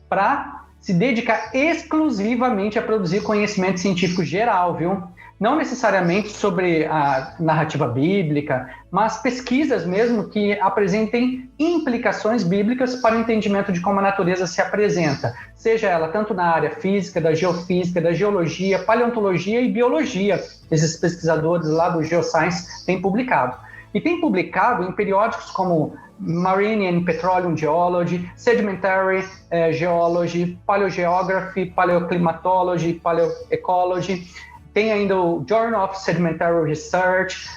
para se dedicar exclusivamente a produzir conhecimento científico geral, viu? Não necessariamente sobre a narrativa bíblica, mas pesquisas mesmo que apresentem implicações bíblicas para o entendimento de como a natureza se apresenta, seja ela tanto na área física, da geofísica, da geologia, paleontologia e biologia. Esses pesquisadores lá do Geoscience têm publicado. E tem publicado em periódicos como Marine and Petroleum Geology, Sedimentary Geology, Paleogeography, Paleoclimatology, Paleoecology. Tem ainda o Journal of Sedimentary Research,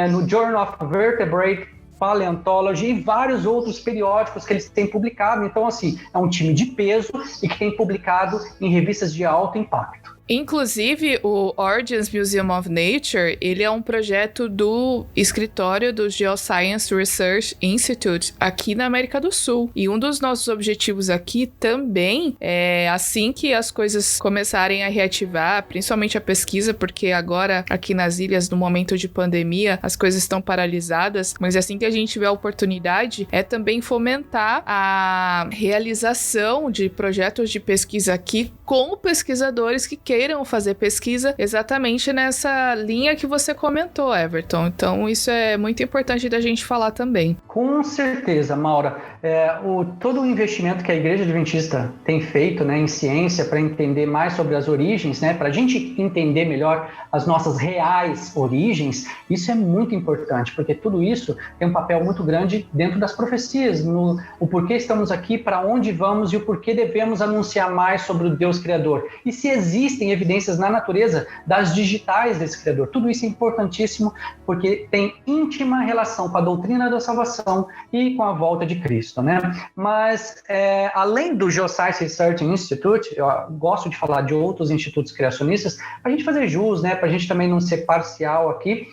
no Journal of Vertebrate Paleontology e vários outros periódicos que eles têm publicado. Então, assim, é um time de peso e que tem publicado em revistas de alto impacto. Inclusive, o Origins Museum of Nature, ele é um projeto do escritório do Geoscience Research Institute aqui na América do Sul. E um dos nossos objetivos aqui também é, assim que as coisas começarem a reativar, principalmente a pesquisa, porque agora aqui nas ilhas, no momento de pandemia, as coisas estão paralisadas, mas assim que a gente tiver a oportunidade, é também fomentar a realização de projetos de pesquisa aqui com pesquisadores que queiram fazer pesquisa exatamente nessa linha que você comentou, Everton. Então, isso é muito importante da gente falar também. Com certeza, Maura. Todo o investimento que a Igreja Adventista tem feito, né, em ciência para entender mais sobre as origens, né, para a gente entender melhor as nossas reais origens, isso é muito importante, porque tudo isso tem um papel muito grande dentro das profecias, o porquê estamos aqui, para onde vamos e o porquê devemos anunciar mais sobre o Deus Criador. E se existem evidências na natureza das digitais desse Criador. Tudo isso é importantíssimo porque tem íntima relação com a doutrina da salvação e com a volta de Cristo, né? Mas, além do Geoscience Research Institute, eu gosto de falar de outros institutos criacionistas, para a gente fazer jus, né? Para a gente também não ser parcial aqui,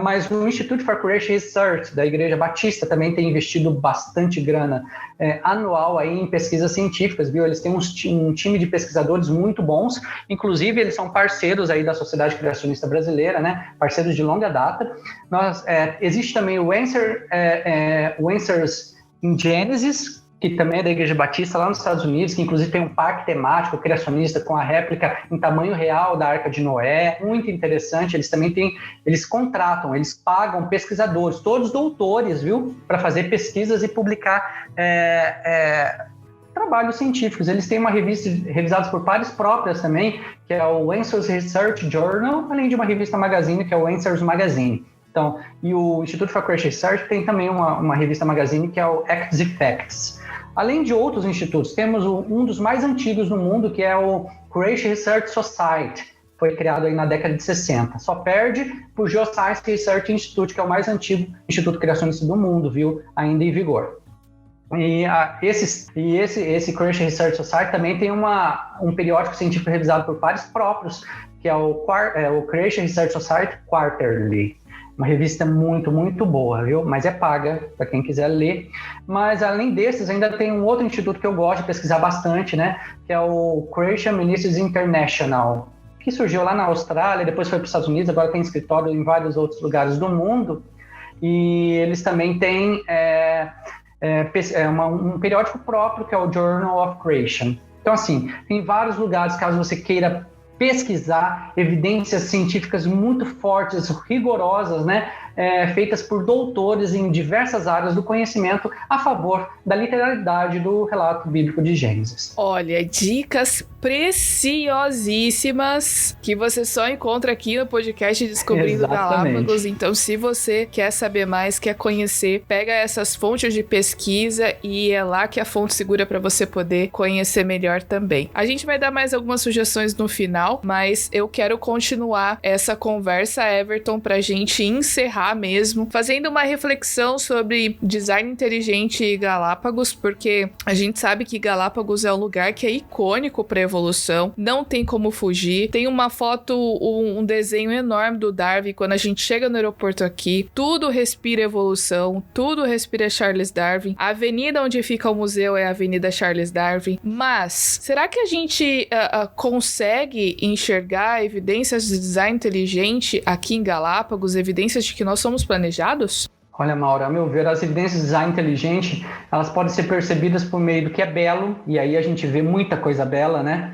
mas o Institute for Creation Research da Igreja Batista também tem investido bastante grana anual aí em pesquisas científicas, viu? Eles têm um time de pesquisadores muito bons, inclusive eles são parceiros aí da Sociedade Criacionista Brasileira, né? Parceiros de longa data. Existe também o Answers in Genesis, que também é da Igreja Batista lá nos Estados Unidos, que inclusive tem um parque temático criacionista com a réplica em tamanho real da Arca de Noé, muito interessante. Eles também eles contratam, eles pagam pesquisadores, todos doutores, viu, para fazer pesquisas e publicar trabalhos científicos. Eles têm uma revista revisada por pares próprias também, que é o Answers Research Journal, além de uma revista magazine, que é o Answers Magazine. Então, e o Institute for Creation Research tem também uma revista magazine, que é o Acts and Facts. Além de outros institutos, temos um dos mais antigos no mundo, que é o Creation Research Society. Foi criado aí na década de 60. Só perde para o Geoscience Research Institute, que é o mais antigo instituto criacionista do mundo, viu? Ainda em vigor. Esse Creation Research Society também tem um periódico científico revisado por pares próprios, que é o Creation Research Society Quarterly. Uma revista muito, muito boa, viu? Mas é paga, para quem quiser ler. Mas, além desses, ainda tem um outro instituto que eu gosto de pesquisar bastante, né? Que é o Creation Ministries International, que surgiu lá na Austrália, depois foi para os Estados Unidos, agora tem escritório em vários outros lugares do mundo. e eles também têm um periódico próprio, que é o Journal of Creation. Então, assim, tem vários lugares, caso você queira pesquisar evidências científicas muito fortes, rigorosas, né, feitas por doutores em diversas áreas do conhecimento a favor da literalidade do relato bíblico de Gênesis. Olha, dicas preciosíssimas que você só encontra aqui no podcast Descobrindo Galápagos. Então, se você quer saber mais, quer conhecer, pega essas fontes de pesquisa e é lá que a fonte segura para você poder conhecer melhor também. A gente vai dar mais algumas sugestões no final, mas eu quero continuar essa conversa, Everton, pra gente encerrar mesmo, fazendo uma reflexão sobre design inteligente e Galápagos, porque a gente sabe que Galápagos é um lugar que é icônico para evolução, não tem como fugir. Tem uma foto, um desenho enorme do Darwin quando a gente chega no aeroporto aqui, tudo respira evolução, tudo respira Charles Darwin. A avenida onde fica o museu é a Avenida Charles Darwin. Mas será que a gente consegue enxergar evidências de design inteligente aqui em Galápagos, evidências de que nós somos planejados? Olha, Maura, a meu ver, as evidências de design inteligente, elas podem ser percebidas por meio do que é belo, e aí a gente vê muita coisa bela, né?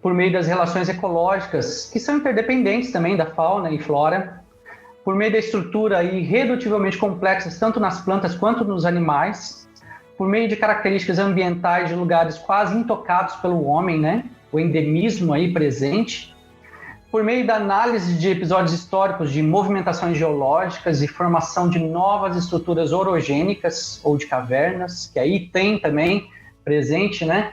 Por meio das relações ecológicas, que são interdependentes também da fauna e flora, por meio da estrutura irredutivelmente complexas, tanto nas plantas quanto nos animais, por meio de características ambientais de lugares quase intocados pelo homem, né? O endemismo aí presente, por meio da análise de episódios históricos de movimentações geológicas e formação de novas estruturas orogênicas ou de cavernas, que aí tem também presente, né?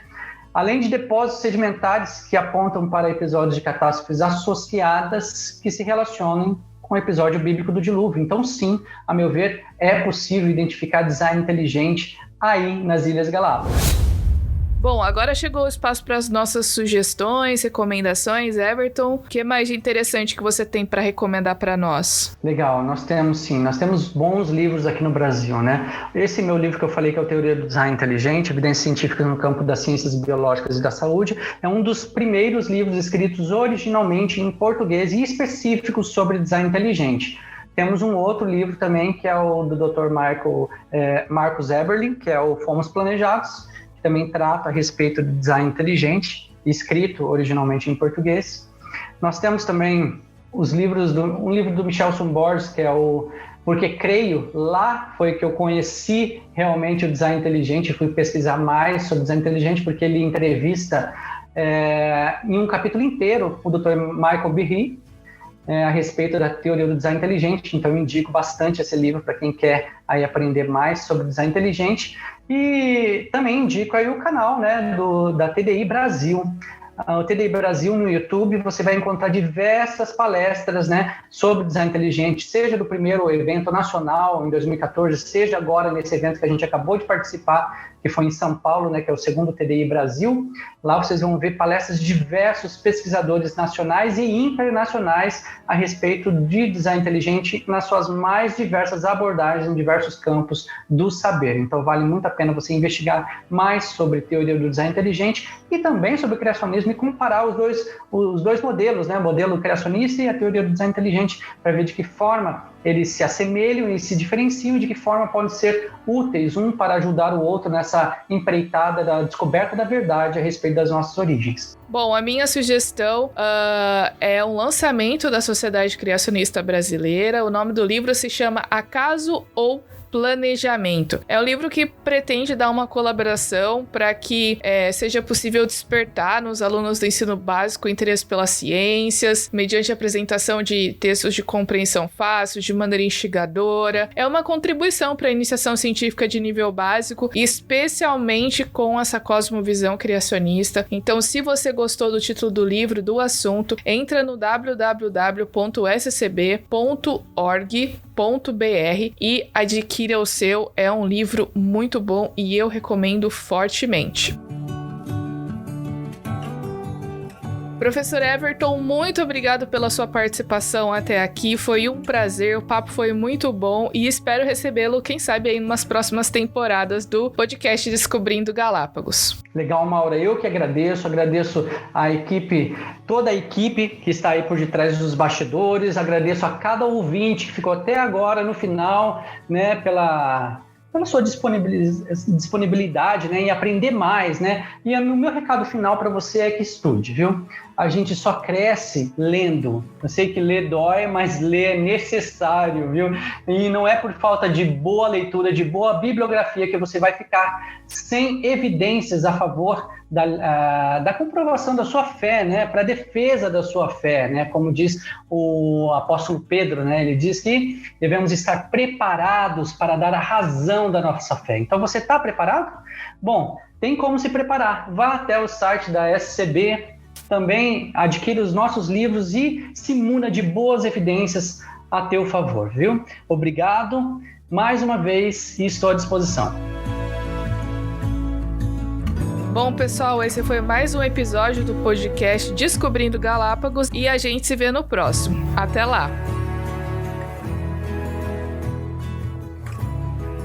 Além de depósitos sedimentares que apontam para episódios de catástrofes associadas que se relacionam com o episódio bíblico do dilúvio. Então, sim, a meu ver, é possível identificar design inteligente aí nas Ilhas Galápagos. Bom, agora chegou o espaço para as nossas sugestões, recomendações. Everton, o que mais de interessante que você tem para recomendar para nós? Legal, nós temos bons livros aqui no Brasil, né? Esse meu livro que eu falei, que é o Teoria do Design Inteligente, Evidências Científicas no Campo das Ciências Biológicas e da Saúde, é um dos primeiros livros escritos originalmente em português e específicos sobre design inteligente. Temos um outro livro também, que é o do Dr. Marcos Eberlin, que é o Fomos Planejados, que também trata a respeito do design inteligente, escrito originalmente em português. Nós temos também um livro do Michelson Borges, que é o Porque Creio. Lá foi que eu conheci realmente o design inteligente, fui pesquisar mais sobre design inteligente, porque ele entrevista em um capítulo inteiro o Dr. Michael Behe, a respeito da teoria do design inteligente. Então eu indico bastante esse livro para quem quer aí aprender mais sobre design inteligente. E também indico aí o canal, né, da TDI Brasil. O TDI Brasil no YouTube, você vai encontrar diversas palestras, né, sobre design inteligente, seja do primeiro evento nacional em 2014, seja agora nesse evento que a gente acabou de participar, que foi em São Paulo, né, que é o segundo TDI Brasil. Lá vocês vão ver palestras de diversos pesquisadores nacionais e internacionais a respeito de design inteligente nas suas mais diversas abordagens em diversos campos do saber. Então vale muito a pena você investigar mais sobre teoria do design inteligente e também sobre criacionismo e comparar os dois modelos, né, o modelo criacionista e a teoria do design inteligente, para ver de que forma eles se assemelham e se diferenciam e de que forma podem ser úteis um para ajudar o outro nessa empreitada da descoberta da verdade a respeito das nossas origens. Bom, a minha sugestão é um lançamento da Sociedade Criacionista Brasileira. O nome do livro se chama Acaso ou Planejamento. É um livro que pretende dar uma colaboração para que seja possível despertar nos alunos do ensino básico o interesse pelas ciências, mediante a apresentação de textos de compreensão fácil, de maneira instigadora. É uma contribuição para a iniciação científica de nível básico, especialmente com essa cosmovisão criacionista. Então, se você gostou do título do livro, do assunto, entra no www.scb.org.br e adquira o seu. É um livro muito bom e eu recomendo fortemente. Professor Everton, muito obrigado pela sua participação até aqui, foi um prazer, o papo foi muito bom e espero recebê-lo, quem sabe, aí em umas próximas temporadas do podcast Descobrindo Galápagos. Legal, Maura, eu que agradeço a equipe, toda a equipe que está aí por detrás dos bastidores, agradeço a cada ouvinte que ficou até agora no final, né, pela sua disponibilidade, né, em aprender mais, né, e o meu recado final para você é que estude, viu? A gente só cresce lendo. Eu sei que ler dói, mas ler é necessário, viu? E não é por falta de boa leitura, de boa bibliografia que você vai ficar sem evidências a favor da comprovação da sua fé, né? Para a defesa da sua fé, né? Como diz o apóstolo Pedro, né? Ele diz que devemos estar preparados para dar a razão da nossa fé. Então, você está preparado? Bom, tem como se preparar. Vá até o site da SCB, também adquira os nossos livros e se muna de boas evidências a teu favor, viu? Obrigado mais uma vez e estou à disposição. Bom, pessoal, esse foi mais um episódio do podcast Descobrindo Galápagos e a gente se vê no próximo. Até lá!